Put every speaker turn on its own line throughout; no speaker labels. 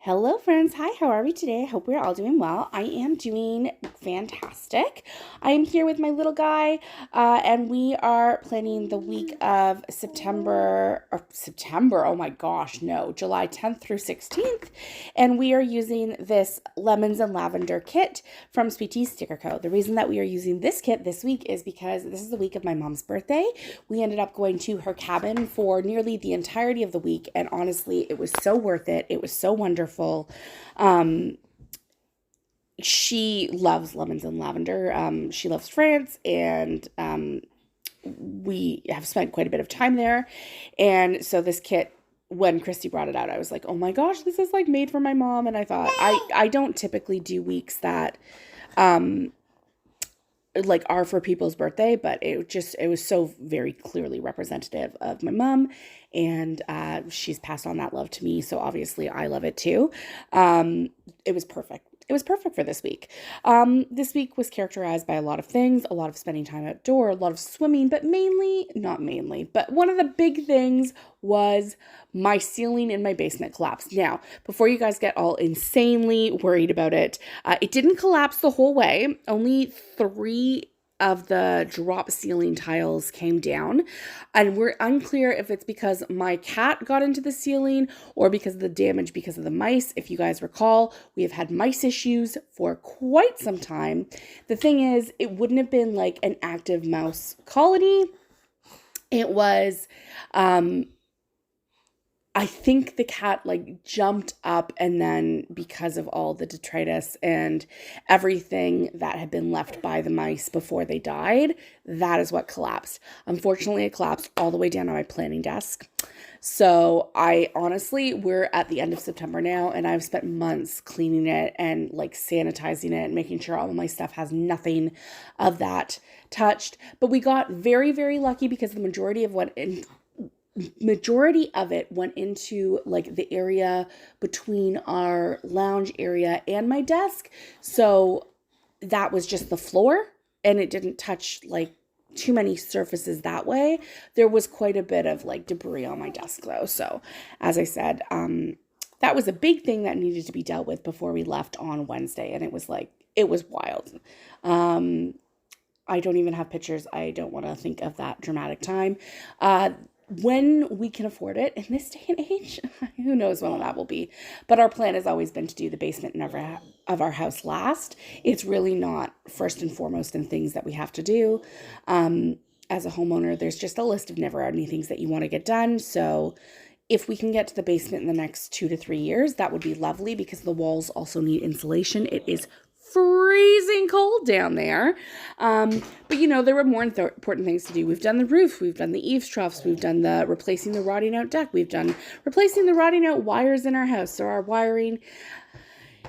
Hello friends, hi, how are we today? I hope we're all doing well. I am doing fantastic. I am here with my little guy, and we are planning the week of oh my gosh, no, July 10th through 16th, and we are using this Lemons and Lavender kit from Sweet Tea Sticker Co. The reason that we are using this kit this week is because this is the week of my mom's birthday. We ended up going to her cabin for nearly the entirety of the week, and honestly, it was so worth it. It was so wonderful. She loves lemons and lavender. She loves France, and we have spent quite a bit of time there. And so this kit, when Christy brought it out, I was like, oh my gosh, this is like made for my mom. And I thought, I don't typically do weeks that like are for people's birthday, but it was so very clearly representative of my mom, and she's passed on that love to me, so obviously I love it too. It was perfect. It was perfect for this week. This week was characterized by a lot of things, a lot of spending time outdoor, a lot of swimming, but not mainly, but one of the big things was my ceiling in my basement collapsed. Now, before you guys get all insanely worried about it, it didn't collapse the whole way. Only 3 of the drop ceiling tiles came down, and we're unclear if it's because my cat got into the ceiling or because of the damage because of the mice. If you guys recall, we have had mice issues for quite some time. The thing is, it wouldn't have been like an active mouse colony. It was I think the cat like jumped up, and then because of all the detritus and everything that had been left by the mice before they died, that is what collapsed. Unfortunately, it collapsed all the way down on my planning desk. So we're at the end of September now, and I've spent months cleaning it and like sanitizing it and making sure all of my stuff has nothing of that touched. But we got very, very lucky because the majority of it went into like the area between our lounge area and my desk. So that was just the floor, and it didn't touch like too many surfaces that way. There was quite a bit of like debris on my desk though. So as I said, that was a big thing that needed to be dealt with before we left on Wednesday. And it was wild. I don't even have pictures. I don't want to think of that dramatic time. When we can afford it in this day and age, who knows when that will be. But our plan has always been to do the basement of our house last. It's really not first and foremost in things that we have to do. As a homeowner, there's just a list of never-ending things that you want to get done. So if we can get to the basement in the next 2 to 3 years, that would be lovely, because the walls also need insulation. It is freezing cold down there. But there were more important things to do. We've done the roof, we've done the eaves troughs, we've done the replacing the rotting out deck, we've done replacing the rotting out wires in our house. So our wiring,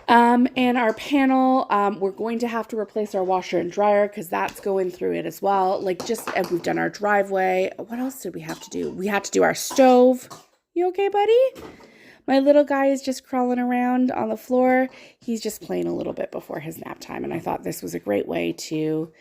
and our panel, we're going to have to replace our washer and dryer because that's going through it as well. And we've done our driveway. What else did we have to do? We had to do our stove. You okay, buddy? My little guy is just crawling around on the floor. He's just playing a little bit before his nap time, and I thought this was a great way to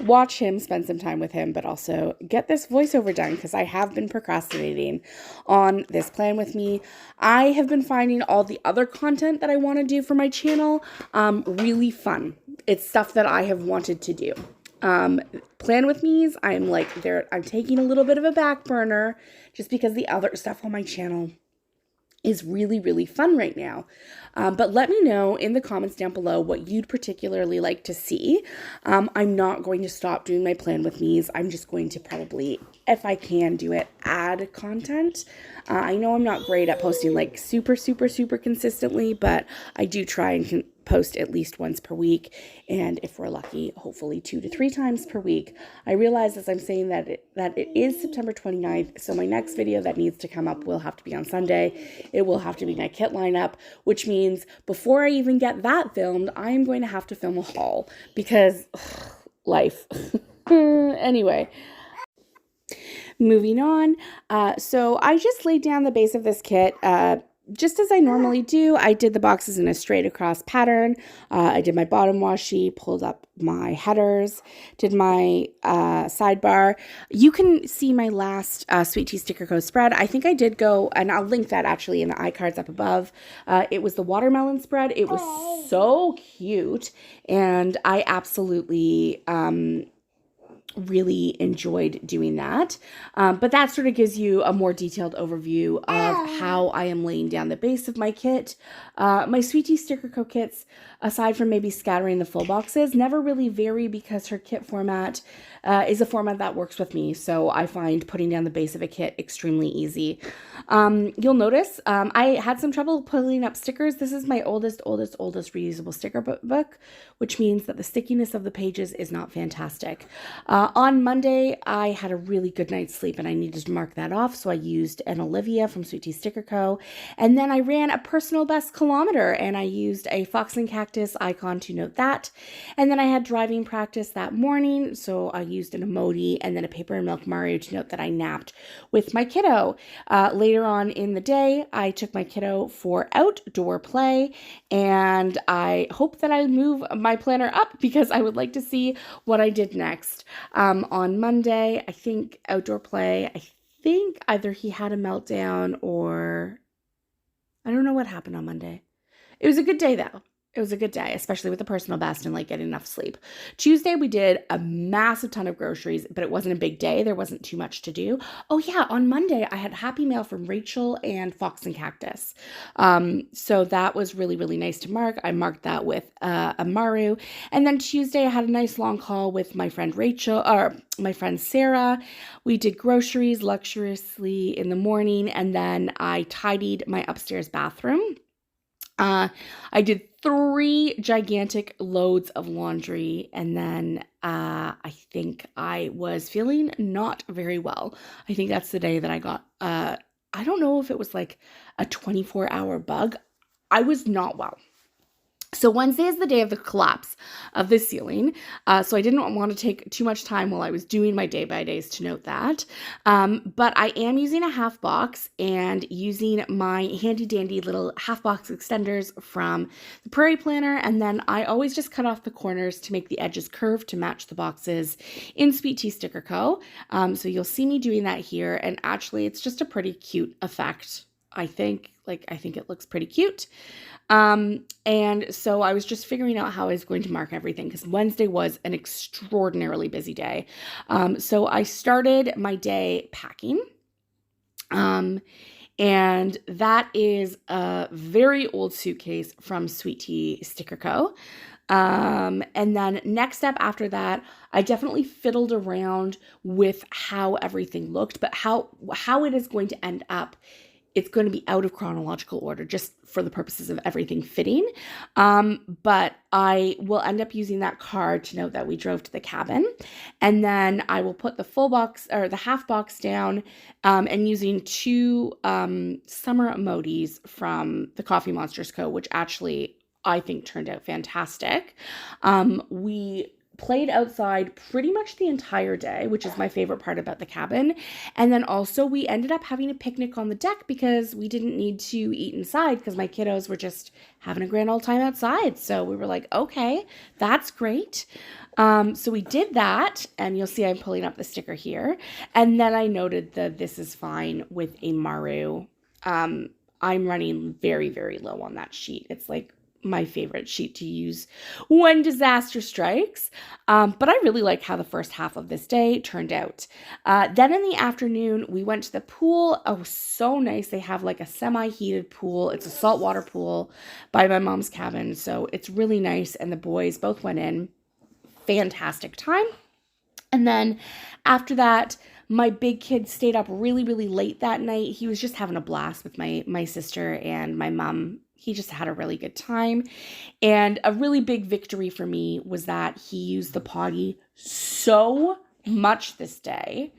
watch him, spend some time with him, but also get this voiceover done because I have been procrastinating on this plan with me. I have been finding all the other content that I want to do for my channel really fun. It's stuff that I have wanted to do. Plan with me's, I'm taking a little bit of a back burner just because the other stuff on my channel is really, really fun right now. But let me know in the comments down below what you'd particularly like to see. I'm not going to stop doing my plan with me's. I'm just going to probably, if I can do it, add content. I know I'm not great at posting like super, super, super consistently, but I do try and post at least once per week, and if we're lucky, hopefully 2 to 3 times per week. I realize as I'm saying that it is September 29th, so my next video that needs to come up will have to be on Sunday. It will have to be my kit lineup, which means before I even get that filmed, I am going to have to film a haul because life. Anyway, moving on. So I just laid down the base of this kit just as I normally do, I did the boxes in a straight across pattern. I did my bottom washi, pulled up my headers, did my sidebar. You can see my last Sweet Tea Sticker Co. spread. I think I did go, and I'll link that actually in the iCards up above. It was the watermelon spread. It was so cute, and I absolutely really enjoyed doing that. But that sort of gives you a more detailed overview of how I am laying down the base of my kit. My Sweet Tea Sticker Co. kits, aside from maybe scattering the full boxes, never really vary because her kit format is a format that works with me. So I find putting down the base of a kit extremely easy. You'll notice I had some trouble pulling up stickers. This is my oldest reusable sticker book, which means that the stickiness of the pages is not fantastic. On Monday, I had a really good night's sleep and I needed to mark that off. So I used an Olivia from Sweet Tea Sticker Co. And then I ran a personal best kilometer and I used a Fox and Cactus icon to note that. And then I had driving practice that morning. So I used an emoji and then a paper and milk Mario to note that I napped with my kiddo. Later on in the day, I took my kiddo for outdoor play and I hope that I move my planner up because I would like to see what I did next. On Monday, I think outdoor play, I think either he had a meltdown or I don't know what happened on Monday. It was a good day though. It was a good day, especially with the personal best and like getting enough sleep. Tuesday, we did a massive ton of groceries, but it wasn't a big day. There wasn't too much to do. Oh yeah, on Monday, I had Happy Mail from Rachel and Fox and Cactus. So that was really, really nice to mark. I marked that with a Maru. And then Tuesday, I had a nice long call with my friend Rachel, or my friend Sarah. We did groceries luxuriously in the morning, and then I tidied my upstairs bathroom. I did 3 gigantic loads of laundry, and then I think I was feeling not very well. I think that's the day that I got, I don't know if it was like a 24-hour bug. I was not well. So Wednesday is the day of the collapse of the ceiling. So I didn't want to take too much time while I was doing my day-by-days to note that. But I am using a half box and using my handy-dandy little half box extenders from the Prairie Planner. And then I always just cut off the corners to make the edges curved to match the boxes in Sweet Tea Sticker Co. So you'll see me doing that here. And actually, it's just a pretty cute effect, I think. I think it looks pretty cute. And so I was just figuring out how I was going to mark everything because Wednesday was an extraordinarily busy day. So I started my day packing. And that is a very old suitcase from Sweet Tea Sticker Co. And then next step after that, I definitely fiddled around with how everything looked, but how it is going to end up. It's going to be out of chronological order just for the purposes of everything fitting. But I will end up using that card to note that we drove to the cabin. And then I will put the full box or the half box down and using 2 summer emojis from the Coffee Monsters Co., which actually I think turned out fantastic. We played outside pretty much the entire day, which is my favorite part about the cabin. And then also we ended up having a picnic on the deck because we didn't need to eat inside because my kiddos were just having a grand old time outside. So we were like, okay, that's great. So we did that, and you'll see I'm pulling up the sticker here. And then I noted the This Is Fine with a Maru. I'm running very, very low on that sheet. It's like my favorite sheet to use when disaster strikes. But I really like how the first half of this day turned out. Then in the afternoon, we went to the pool. Oh, so nice. They have like a semi-heated pool. It's a saltwater pool by my mom's cabin. So it's really nice. And the boys both went in. Fantastic time. And then after that, my big kid stayed up really, really late that night. He was just having a blast with my sister and my mom. He just had a really good time. And a really big victory for me was that he used the potty so much this day.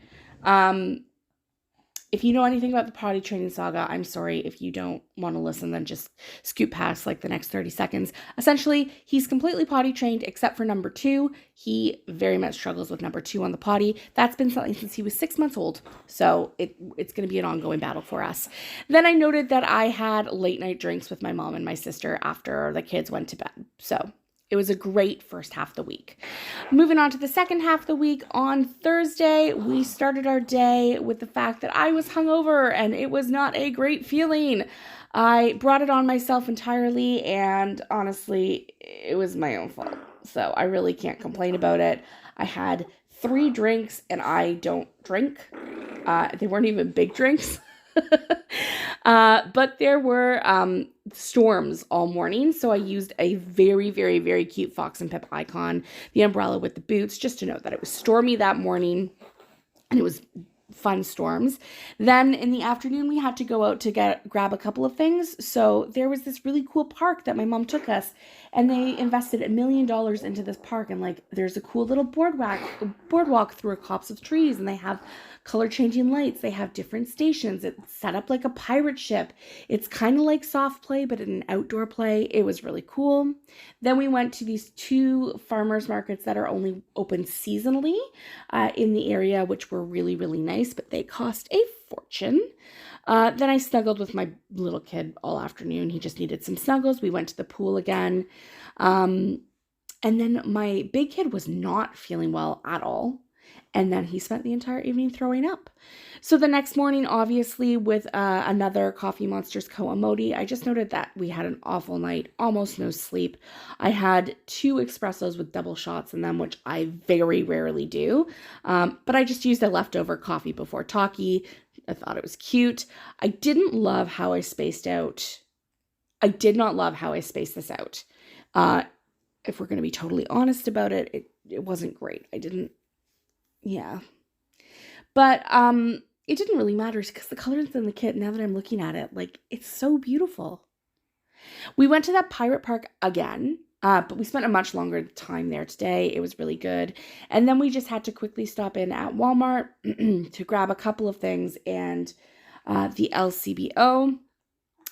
If you know anything about the potty training saga, I'm sorry. If you don't want to listen, then just scoot past like the next 30 seconds. Essentially, he's completely potty trained except for number 2. He very much struggles with number 2 on the potty. That's been something since he was 6 months old. So it's going to be an ongoing battle for us. Then I noted that I had late night drinks with my mom and my sister after the kids went to bed. So it was a great first half of the week. Moving on to the second half of the week, on Thursday, we started our day with the fact that I was hungover and it was not a great feeling. I brought it on myself entirely, and honestly, it was my own fault. So I really can't complain about it. I had 3 drinks and I don't drink. They weren't even big drinks. But there were storms all morning, so I used a very, very, very cute Fox and Pip icon, the umbrella with the boots, just to note that it was stormy that morning, and it was fun storms. Then in the afternoon, we had to go out to grab a couple of things. So there was this really cool park that my mom took us, and they invested $1 million into this park. And like, there's a cool little boardwalk through a copse of trees, and they have color changing lights. They have different stations. It's set up like a pirate ship. It's kind of like soft play, but an outdoor play. It was really cool. Then we went to these 2 farmers markets that are only open seasonally in the area, which were really, really nice, but they cost a fortune. Then I snuggled with my little kid all afternoon. He just needed some snuggles. We went to the pool again. And then my big kid was not feeling well at all. And then he spent the entire evening throwing up. So the next morning, obviously, with another Coffee Monsters Co-Emoji, I just noted that we had an awful night, almost no sleep. I had 2 espressos with double shots in them, which I very rarely do. But I just used a leftover coffee before talkie. I thought it was cute. I didn't love how I spaced out. I did not love how I spaced this out. If we're going to be totally honest about it, it wasn't great. Yeah. But it didn't really matter because the colors in the kit, now that I'm looking at it, like, it's so beautiful. We went to that pirate park again, but we spent a much longer time there today. It was really good. And then we just had to quickly stop in at Walmart to grab a couple of things and the LCBO,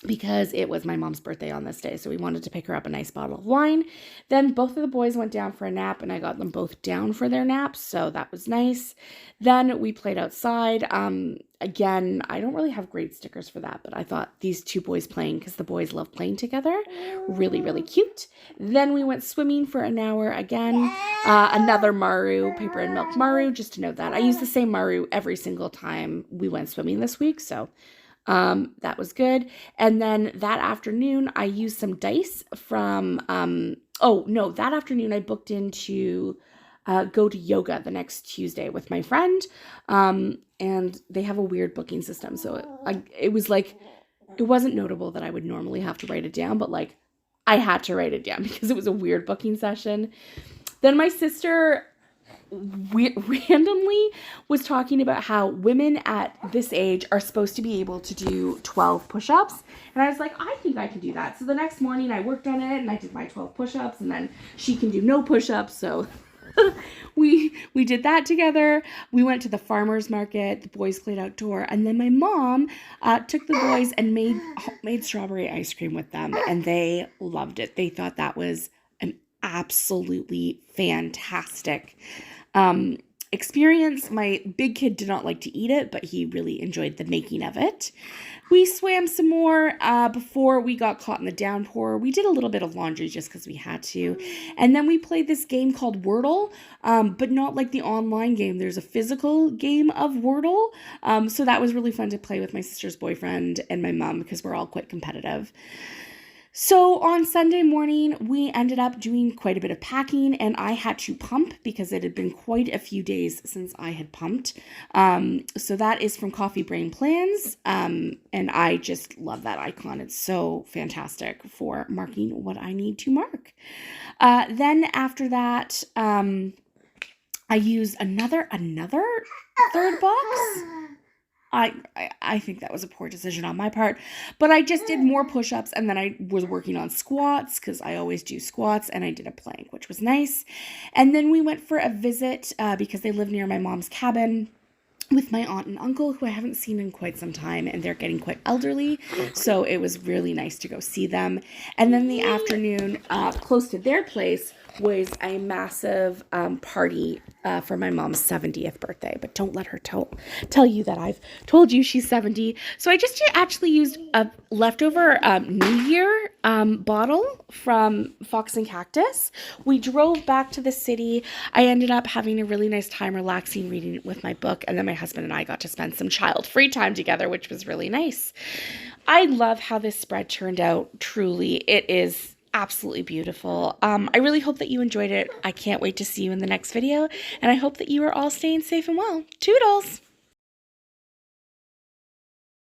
because it was my mom's birthday on this day. So we wanted to pick her up a nice bottle of wine. Then both of the boys went down for a nap, and I got them both down for their naps. So that was nice. Then we played outside. Again, I don't really have great stickers for that, but I thought these 2 boys playing, because the boys love playing together, really, really cute. Then we went swimming for an hour again. Another Maru, paper and milk Maru, just to note that. I use the same Maru every single time we went swimming this week, so that was good. And then that afternoon, I used some dice from, that afternoon I booked in to go to yoga the next Tuesday with my friend. And they have a weird booking system. So it was like, it wasn't notable that I would normally have to write it down, but like, I had to write it down because it was a weird booking session. Then my sister randomly was talking about how women at this age are supposed to be able to do 12 push-ups, and I was like, I think I can do that. So the next morning I worked on it and I did my 12 push-ups, and then she can do no push-ups, so we did that together. We went to the farmer's market. The boys played outdoor, and then my mom took the boys and made strawberry ice cream with them, and they loved it. They thought that was an absolutely fantastic experience. My big kid did not like to eat it, but he really enjoyed the making of it. We swam some more before we got caught in the downpour. We did a little bit of laundry just because we had to. And then we played this game called Wordle, but not like the online game. There's a physical game of Wordle. So that was really fun to play with my sister's boyfriend and my mom because we're all quite competitive. So on Sunday morning, we ended up doing quite a bit of packing, and I had to pump because it had been quite a few days since I had pumped. So that is from Coffee Brain Plans, and I just love that icon. It's so fantastic for marking what I need to mark. Then after that, I used another third box. I think that was a poor decision on my part, but I just did more push-ups, and then I was working on squats because I always do squats, and I did a plank, which was nice. And then we went for a visit because they live near my mom's cabin. with my aunt and uncle, who I haven't seen in quite some time, and they're getting quite elderly, so it was really nice to go see them. And then the afternoon, close to their place, was a massive party for my mom's 70th birthday. But don't let her tell you that I've told you she's 70. So I just actually used a leftover New Year bottle from Fox and Cactus. We drove back to the city. I ended up having a really nice time relaxing, reading with my book, and then my husband and I got to spend some child-free time together, which was really nice. I love how this spread turned out. Truly, it is absolutely beautiful. I really hope that you enjoyed it. I can't wait to see you in the next video, and I hope that you are all staying safe and well. Toodles!